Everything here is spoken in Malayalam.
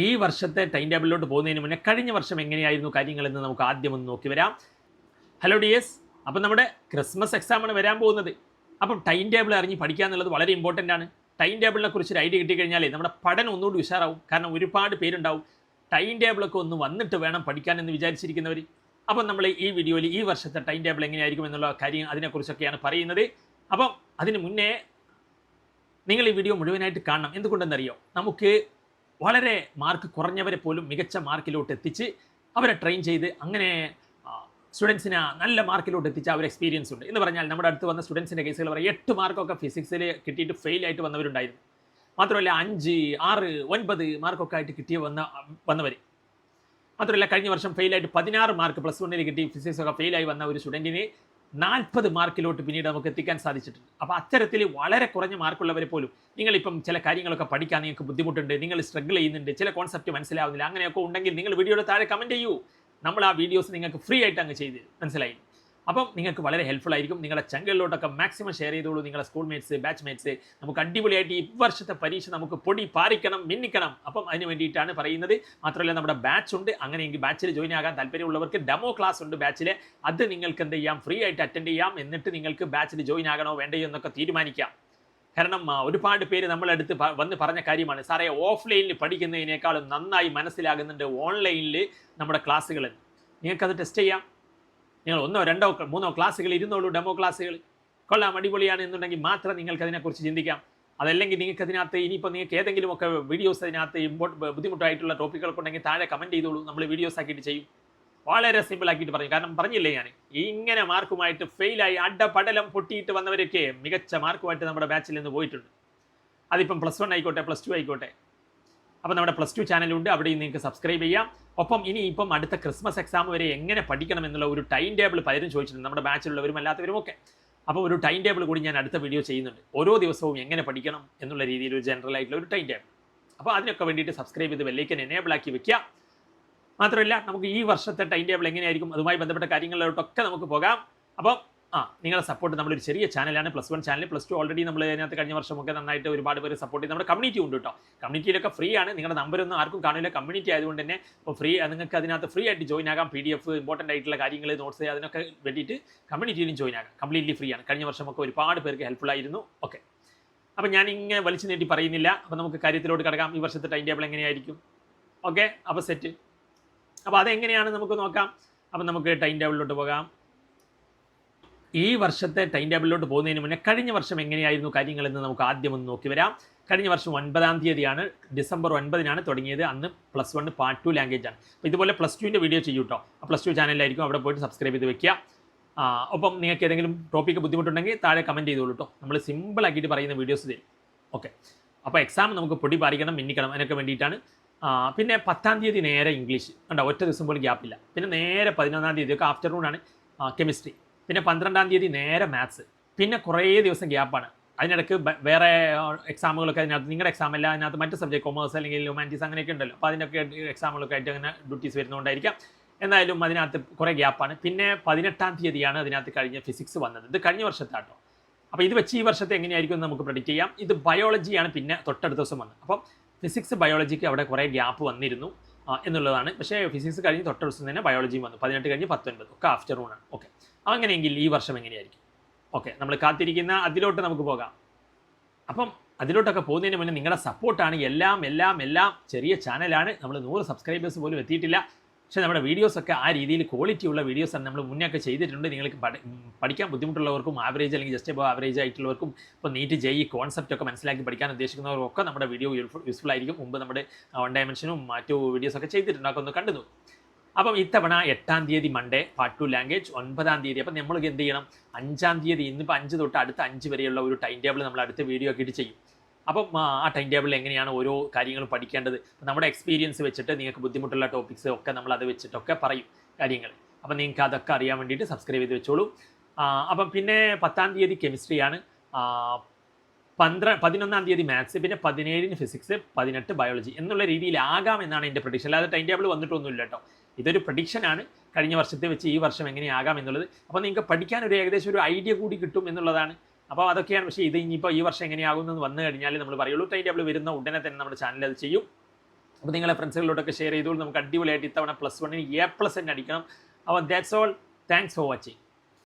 ഈ വർഷത്തെ ടൈം ടേബിളിലോട്ട് പോകുന്നതിന് മുന്നേ കഴിഞ്ഞ വർഷം എങ്ങനെയായിരുന്നു കാര്യങ്ങളെന്ന് നമുക്ക് ആദ്യം ഒന്ന് നോക്കി വരാം. ഹലോ ഡിയേഴ്സ്, അപ്പം നമ്മുടെ ക്രിസ്മസ് എക്സാമാണ് വരാൻ പോകുന്നത്. അപ്പം ടൈം ടേബിൾ അറിഞ്ഞ് പഠിക്കുക എന്നുള്ളത് വളരെ ഇമ്പോർട്ടൻ്റ് ആണ്. ടൈം ടേബിളിനെ കുറിച്ച് ഒരു ഐഡിയ കിട്ടിക്കഴിഞ്ഞാൽ നമ്മുടെ പഠനം ഒന്നുകൂടി ഉഷാറാവും. കാരണം ഒരുപാട് പേരുണ്ടാവും ടൈം ടേബിളൊക്കെ ഒന്ന് വന്നിട്ട് വേണം പഠിക്കാൻ എന്ന് വിചാരിച്ചിരിക്കുന്നവർ. അപ്പം നമ്മൾ ഈ വീഡിയോയിൽ ഈ വർഷത്തെ ടൈം ടേബിൾ എങ്ങനെയായിരിക്കും എന്നുള്ള കാര്യം അതിനെക്കുറിച്ചൊക്കെയാണ് പറയുന്നത്. അപ്പം അതിന് മുന്നേ നിങ്ങൾ ഈ വീഡിയോ മുഴുവനായിട്ട് കാണണം. എന്തുകൊണ്ടെന്നറിയോ, നമുക്ക് വളരെ മാർക്ക് കുറഞ്ഞവരെ പോലും മികച്ച മാർക്കിലോട്ട് എത്തിച്ച് അവരെ ട്രെയിൻ ചെയ്ത് അങ്ങനെ സ്റ്റുഡൻസിനെ നല്ല മാർക്കിലോട്ട് എത്തിച്ച ഒരു എക്സ്പീരിയൻസ് ഉണ്ട്. എന്ന് പറഞ്ഞാൽ നമ്മുടെ അടുത്ത് വന്ന സ്റ്റുഡൻസിൻ്റെ കേസുകൾ പറയാം, 8 മാർക്കൊക്കെ ഫിസിക്സിൽ കിട്ടിയിട്ട് ഫെയിൽ ആയിട്ട് വന്നവരുണ്ടായിരുന്നു. മാത്രമല്ല 5, 6, 9 മാർക്കൊക്കെ ആയിട്ട് വന്നവർ. മാത്രമല്ല കഴിഞ്ഞ വർഷം ഫെയിലായിട്ട് 16 മാർക്ക് +1 കിട്ടി ഫിസിക്സൊക്കെ ഫെയിലായി വന്ന ഒരു സ്റ്റുഡൻറ്റിന് 40 മാർക്കിലോട്ട് പിന്നീട് നമുക്ക് എത്തിക്കാൻ സാധിച്ചിട്ടുണ്ട്. അപ്പോൾ അത്തരത്തിൽ വളരെ കുറഞ്ഞ മാർക്കുള്ളവരെ പോലും നിങ്ങളിപ്പം ചില കാര്യങ്ങളൊക്കെ പഠിക്കാൻ നിങ്ങൾക്ക് ബുദ്ധിമുട്ടുണ്ട്, നിങ്ങൾ സ്ട്രഗിൾ ചെയ്യുന്നുണ്ട്, ചില കോൺസെപ്റ്റ് മനസ്സിലാവുന്നില്ല, അങ്ങനെയൊക്കെ ഉണ്ടെങ്കിൽ നിങ്ങൾ വീഡിയോയുടെ താഴെ കമൻറ്റ് ചെയ്യൂ. നമ്മൾ ആ വീഡിയോസ് നിങ്ങൾക്ക് ഫ്രീ ആയിട്ട് അങ്ങ് ചെയ്ത് മനസ്സിലായി. അപ്പം നിങ്ങൾക്ക് വളരെ ഹെൽപ്ഫുൾ ആയിരിക്കും. നിങ്ങളുടെ ചങ്കുകളിലോട്ടൊക്കെ മാക്സിമം ഷെയർ ചെയ്തോളൂ. നിങ്ങളുടെ സ്കൂൾ മേറ്റ്സ്, ബാച്ച് മേറ്റ്സ്, നമുക്ക് അടിപൊളിയായിട്ട് ഈ വർഷത്തെ പരീക്ഷ നമുക്ക് പൊടി പാറിക്കണം, മിന്നിക്കണം. അപ്പം അതിന് വേണ്ടിയിട്ടാണ് പറയുന്നത്. മാത്രമല്ല നമ്മുടെ ബാച്ച് ഉണ്ട്. അങ്ങനെയെങ്കിൽ ബാച്ചിൽ ജോയിൻ ആകാൻ താല്പര്യമുള്ളവർക്ക് ഡെമോ ക്ലാസ് ഉണ്ട് ബാച്ചിൽ. അത് നിങ്ങൾക്ക് എന്ത് ചെയ്യാം, ഫ്രീ ആയിട്ട് അറ്റൻഡ് ചെയ്യാം. എന്നിട്ട് നിങ്ങൾക്ക് ബാച്ചിൽ ജോയിൻ ആകണോ വേണ്ടയോ എന്നൊക്കെ തീരുമാനിക്കാം. കാരണം ഒരുപാട് പേര് നമ്മളടുത്ത് വന്ന് പറഞ്ഞ കാര്യമാണ്, സാറേ ഓഫ്ലൈനിൽ പഠിക്കുന്നതിനേക്കാളും നന്നായി മനസ്സിലാകുന്നുണ്ട് ഓൺലൈനിൽ നമ്മുടെ ക്ലാസ്സുകൾ. നിങ്ങൾക്കത് ടെസ്റ്റ് ചെയ്യാം. നിങ്ങൾ 1, 2, 3 ക്ലാസ്സുകൾ ഇരുന്നോളൂ, ഡെമോ ക്ലാസ്സുകൾ കൊള്ളാം, അടിപൊളിയാണ് എന്നുണ്ടെങ്കിൽ മാത്രം നിങ്ങൾക്ക് അതിനെക്കുറിച്ച് ചിന്തിക്കാം. അതല്ലെങ്കിൽ നിങ്ങൾക്ക് അതിനകത്ത് ഇനിയിപ്പോൾ നിങ്ങൾക്ക് ഏതെങ്കിലുമൊക്കെ വീഡിയോസ് അതിനകത്ത് ബുദ്ധിമുട്ടായിട്ടുള്ള ടോപ്പിക്കുകളൊക്കെ ഉണ്ടെങ്കിൽ താഴെ കമൻറ്റ് ചെയ്തോളൂ, നമ്മൾ വീഡിയോസ് ആക്കിയിട്ട് ചെയ്യും. വളരെ സിമ്പിൾ ആക്കിയിട്ട് പറയും. കാരണം പറഞ്ഞില്ലേ, ഞാൻ ഇങ്ങനെ മാർക്കുമായിട്ട് ഫെയിലായി അടപടലം പൊട്ടിയിട്ട് വന്നവരൊക്കെ മികച്ച മാർക്കുമായിട്ട് നമ്മുടെ ബാച്ചിൽ നിന്ന് പോയിട്ടുണ്ട്. അതിപ്പം +1 ആയിക്കോട്ടെ, +2 ആയിക്കോട്ടെ. അപ്പോൾ നമ്മുടെ +2 ചാനലുണ്ട്, അവിടെയും നിങ്ങൾക്ക് സബ്സ്ക്രൈബ് ചെയ്യാം. ഒപ്പം ഇനിയിപ്പം അടുത്ത ക്രിസ്മസ് എക്സാം വരെ എങ്ങനെ പഠിക്കണം എന്നുള്ള ഒരു ടൈം ടേബിൾ പലരും ചോദിച്ചിട്ടുണ്ട്, നമ്മുടെ ബാച്ചിലുള്ളവരും അല്ലാത്തവരും ഒക്കെ. അപ്പോൾ ഒരു ടൈം ടേബിൾ കൂടി ഞാൻ അടുത്ത വീഡിയോ ചെയ്യുന്നുണ്ട്. ഓരോ ദിവസവും എങ്ങനെ പഠിക്കണം എന്നുള്ള രീതിയിൽ ഒരു ജനറൽ ആയിട്ടുള്ള ഒരു ടൈം ടേബിൾ. അപ്പോൾ അതിനൊക്കെ വേണ്ടിയിട്ട് സബ്സ്ക്രൈബ് ചെയ്ത് ബെല്ലൈക്കൻ എനേബിൾ ആക്കി വെക്കുക. മാത്രമല്ല നമുക്ക് ഈ വർഷത്തെ ടൈം ടേബിൾ എങ്ങനെയായിരിക്കും അതുമായി ബന്ധപ്പെട്ട കാര്യങ്ങളിലോട്ടൊക്കെ നമുക്ക് പോകാം. അപ്പം നിങ്ങളുടെ സപ്പോർട്ട്, നമ്മളൊരു ചെറിയ ചാനലാണ്, +1 ചാനൽ. +2 ഓൾറെഡി നമ്മൾ അതിനകത്ത് കഴിഞ്ഞ വർഷമൊക്കെ നന്നായിട്ട് ഒരുപാട് പേര് സപ്പോർട്ട് ചെയ്ത് നമ്മുടെ കമ്മ്യൂണിറ്റി ഉണ്ട് കേട്ടോ. കമ്മ്യൂണിറ്റിയിലൊക്കെ ഫ്രീ ആണ്. നിങ്ങളുടെ നമ്പറൊന്നും ആർക്കും കാണില്ല. കമ്മ്യൂണിറ്റി ആയതുകൊണ്ട് തന്നെ ഇപ്പോൾ നിങ്ങൾക്ക് അതിനകത്ത് ഫ്രീ ആയിട്ട് ജോയിൻ ആകാം. PDF ഇമ്പോർട്ടൻ്റ് ആയിട്ടുള്ള കാര്യങ്ങൾ, നോട്ട്സ്, അതിനൊക്കെ വേണ്ടിയിട്ട് കമ്മ്യൂണിറ്റിയിലും ജോയിൻ ആകാം. കംപ്ലീറ്റ്ലി ഫ്രീ ആണ്. കഴിഞ്ഞ വർഷമൊക്കെ ഒരുപാട് പേർക്ക് ഹെൽപ്ഫുൾ ആയിരുന്നു. ഓക്കെ, അപ്പം ഞാൻ ഇങ്ങനെ വലിച്ചു നീട്ടി പറയുന്നില്ല. അപ്പോൾ നമുക്ക് കാര്യത്തിലോട്ട് കിടക്കാം. ഈ വർഷത്തെ ടൈം ടേബിൾ എങ്ങനെയായിരിക്കും? ഓക്കെ, അപ്പോൾ സെറ്റ്. അപ്പോൾ അതെങ്ങനെയാണ് നമുക്ക് നോക്കാം. അപ്പം നമുക്ക് ടൈം ടേബിളിലോട്ട് പോകാം. ഈ വർഷത്തെ ടൈം ടേബിളിലോട്ട് പോകുന്നതിന് മുന്നേ കഴിഞ്ഞ വർഷം എങ്ങനെയായിരുന്നു കാര്യങ്ങളെന്ന് നമുക്ക് ആദ്യം ഒന്ന് നോക്കി വരാം. കഴിഞ്ഞ വർഷം 9-ാം തീയതിയാണ്, ഡിസംബർ 9-നാണ് തുടങ്ങിയത്. അന്ന് +1 പാർട്ട് 2 ലാംഗ്വേജ് ആണ്. അപ്പോൾ ഇതുപോലെ +2ൻ്റെ വീഡിയോ ചെയ്യും കേട്ടോ. +2 ചാനലിലായിരിക്കും, അവിടെ പോയിട്ട് സബ്സ്ക്രൈബ് ചെയ്ത് വെക്കുക. ഒപ്പം നിങ്ങൾക്ക് ഏതെങ്കിലും ടോപ്പിക്ക് ബുദ്ധിമുട്ടുണ്ടെങ്കിൽ താഴെ കമൻറ്റ് ചെയ്തോളൂ കേട്ടോ. നമ്മൾ സിമ്പിളാക്കിയിട്ട് പറയുന്ന വീഡിയോസ് തരും. ഓക്കെ, അപ്പോൾ എക്സാം നമുക്ക് പൊടി പാറിക്കണം, മിന്നിക്കണം, അതിനൊക്കെ വേണ്ടിയിട്ടാണ്. പിന്നെ 10-ാം തീയതി നേരെ ഇംഗ്ലീഷ് ഉണ്ടോ, ഒറ്റ ദിവസം പോലും ഗ്യാപ്പില്ല. പിന്നെ നേരെ 11-ാം തീയതി ഒക്കെ ആഫ്റ്റർനൂണാണ് കെമിസ്ട്രി. പിന്നെ 12-ാം തീയതി നേരെ മാത്സ്. പിന്നെ കുറേ ദിവസം ഗ്യാപ്പാണ്. അതിനിടയ്ക്ക് വേറെ എക്സാമുകളൊക്കെ അതിനകത്ത്, നിങ്ങളുടെ എക്സാം അല്ല, അതിനകത്ത് മറ്റ് സബ്ജക്ട്, കൊമേഴ്സ് അല്ലെങ്കിൽ ഹ്യൂമാനിറ്റീസ് അങ്ങനെയൊക്കെ ഉണ്ടല്ലോ. അപ്പോൾ അതിനൊക്കെ എക്സാമുകളൊക്കെ ആയിട്ട് അങ്ങനെ ഡ്യൂട്ടീസ് വരുന്നതുകൊണ്ടായിരിക്കാം. എന്തായാലും അതിനകത്ത് കുറേ ഗ്യാപ്പാണ്. പിന്നെ 18-ാം തീയതിയാണ് അതിനകത്ത് കഴിഞ്ഞ ഫിസിക്സ് വന്നത്. ഇത് കഴിഞ്ഞ വർഷത്താട്ടോ. അപ്പോൾ ഇത് വെച്ച് ഈ വർഷത്തെ എങ്ങനെയായിരിക്കും എന്ന് നമുക്ക് പ്രഡിക്റ്റ് ചെയ്യാം. ഇത് ബയോളജിയാണ് പിന്നെ തൊട്ടടുത്ത ദിവസം വന്നത്. അപ്പം ഫിസിക്സ് ബയോളജിക്ക് അവിടെ കുറേ ഗ്യാപ്പ് വന്നിരുന്നു എന്നുള്ളതാണ്. പക്ഷേ ഫിസിക്സ് കഴിഞ്ഞ് തൊട്ട ദിവസം തന്നെ ബയോളജിയും വന്നു. 18 കഴിഞ്ഞ് 19 ഒക്കെ ആഫ്റ്റർനൂണാണ്. ഓക്കെ, അങ്ങനെയെങ്കിൽ ഈ വർഷം എങ്ങനെയായിരിക്കും? ഓക്കെ, നമ്മൾ കാത്തിരിക്കുന്ന അതിലോട്ട് നമുക്ക് പോകാം. അപ്പം അതിലോട്ടൊക്കെ പോകുന്നതിന് മുന്നേ നിങ്ങളുടെ സപ്പോർട്ടാണ് എല്ലാം. ചെറിയ ചാനലാണ്, നമ്മൾ 100 സബ്സ്ക്രൈബേഴ്സ് പോലും എത്തിയിട്ടില്ല. പക്ഷേ നമ്മുടെ വീഡിയോസൊക്കെ ആ രീതിയിൽ ക്വാളിറ്റി ഉള്ള വീഡിയോസാണ് നമ്മൾ മുന്നൊക്കെ ചെയ്തിട്ടുണ്ട്. നിങ്ങൾക്ക് പഠിക്കാൻ ബുദ്ധിമുട്ടുള്ളവർക്കും, ആവറേജ് അല്ലെങ്കിൽ ജസ്റ്റ് അബവ് ആവറേജ് ആയിട്ടുള്ളവർക്കും, ഇപ്പോൾ നീറ്റ് JEE കോൺസെപ്റ്റ് ഒക്കെ മനസ്സിലാക്കി പഠിക്കാൻ ഉദ്ദേശിക്കുന്നവർക്കൊക്കെ നമ്മുടെ വീഡിയോ യൂസ്ഫുൾ ആയിരിക്കും. മുമ്പ് നമ്മുടെ 1 ഡയമെൻഷനും മറ്റു വീഡിയോസൊക്കെ ചെയ്തിട്ടുണ്ട്, അതൊക്കെ ഒന്ന് കണ്ടു. അപ്പം ഇത്തവണ 8-ാം തീയതി മൺഡേ പാർട്ട് 2 ലാംഗ്വേജ്, 9-ാം തീയതി. അപ്പം നമ്മൾ എന്ത് ചെയ്യണം, 5-ാം തീയതി, ഇന്നിപ്പോൾ 5 തൊട്ട് അടുത്ത 5 വരെയുള്ള ഒരു ടൈം ടേബിൾ നമ്മൾ അടുത്ത വീഡിയോ ആക്കിയിട്ട് ചെയ്യും. അപ്പം ആ ടൈം ടേബിളിൽ എങ്ങനെയാണ് ഓരോ കാര്യങ്ങളും പഠിക്കേണ്ടത്, നമ്മുടെ എക്സ്പീരിയൻസ് വെച്ചിട്ട് നിങ്ങൾക്ക് ബുദ്ധിമുട്ടുള്ള ടോപ്പിക്സ് ഒക്കെ നമ്മൾ അത് വെച്ചിട്ടൊക്കെ പറയും കാര്യങ്ങൾ. അപ്പം നിങ്ങൾക്ക് അതൊക്കെ അറിയാൻ വേണ്ടിയിട്ട് സബ്സ്ക്രൈബ് ചെയ്ത് വെച്ചോളൂ. അപ്പം പിന്നെ 10-ാം തീയതി കെമിസ്ട്രിയാണ്, 11-ാം തീയതി മാത്സ്, പിന്നെ 17-ന് ഫിസിക്സ്, 18 ബയോളജി എന്നുള്ള രീതിയിലാകാം എന്നാണ് എൻ്റെ പ്രഡിക്ഷൻ. അല്ലാതെ ടൈം ടേബിൾ വന്നിട്ടൊന്നുമില്ല കേട്ടോ. ഇതൊരു പ്രഡിക്ഷനാണ്, കഴിഞ്ഞ വർഷത്തെ വെച്ച് ഈ വർഷം എങ്ങനെയാകാം എന്നുള്ളത്. അപ്പോൾ നിങ്ങൾക്ക് പഠിക്കാൻ ഏകദേശം ഒരു ഐഡിയ കൂടി കിട്ടും എന്നുള്ളതാണ്. അപ്പോൾ അതൊക്കെയാണ്. പക്ഷേ ഇത് ഇനിയിപ്പോൾ ഈ വർഷം എങ്ങനെയാകുമെന്ന് വന്നു കഴിഞ്ഞാൽ നമ്മൾ പറയുള്ളൂ. ടൈം ടേബിൾ വരുന്ന ഉടനെ തന്നെ നമ്മുടെ ചാനൽ അത് ചെയ്യും. അപ്പോൾ നിങ്ങളെ ഫ്രണ്ട്സുകളിലോട്ടൊക്കെ ഷെയർ ചെയ്തോളൂ. നമുക്ക് അടിപൊളിയായിട്ട് ഇത്തവണ +1 A+ തന്നെ അടിക്കണം. അപ്പോൾ that's all. Thanks for watching.